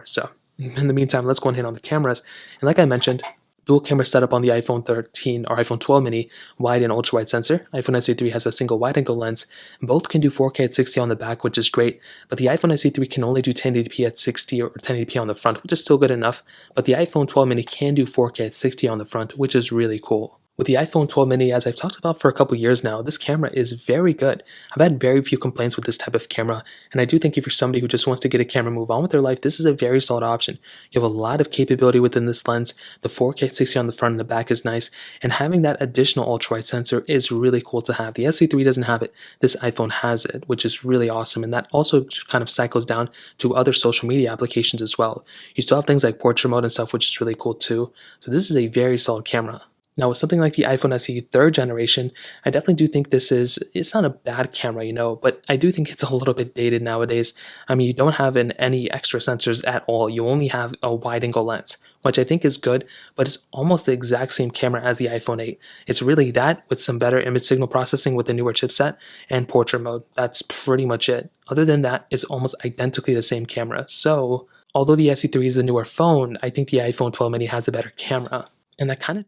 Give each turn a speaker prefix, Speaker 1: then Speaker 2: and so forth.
Speaker 1: So in the meantime, let's go ahead on the cameras. And like I mentioned, dual camera setup on the iPhone 13 or iPhone 12 mini, wide and ultra wide sensor. iPhone SE3 has a single wide angle lens. Both can do 4K at 60 on the back, which is great, but the iPhone SE3 can only do 1080p at 60 or 1080p on the front, which is still good enough. But the iPhone 12 mini can do 4K at 60 on the front, which is really cool. With the iPhone 12 mini, as I've talked about for a couple years now, this camera is very good. I've had very few complaints with this type of camera, and I do think if you're somebody who just wants to get a camera and move on with their life, this is a very solid option. You have a lot of capability within this lens. The 4K 60 on the front and the back is nice, and having that additional ultra-wide sensor is really cool to have. The SE3 doesn't have it. This iPhone has it, which is really awesome, and that also kind of cycles down to other social media applications as well. You still have things like portrait mode and stuff, which is really cool too. So this is a very solid camera. Now, with something like the iPhone SE 3rd generation, I definitely do think it's not a bad camera, but I do think it's a little bit dated nowadays. I mean, you don't have any extra sensors at all. You only have a wide angle lens, which I think is good, but it's almost the exact same camera as the iPhone 8. It's really that with some better image signal processing with the newer chipset and portrait mode. That's pretty much it. Other than that, it's almost identically the same camera. So, although the SE3 is the newer phone, I think the iPhone 12 mini has a better camera. And that kind of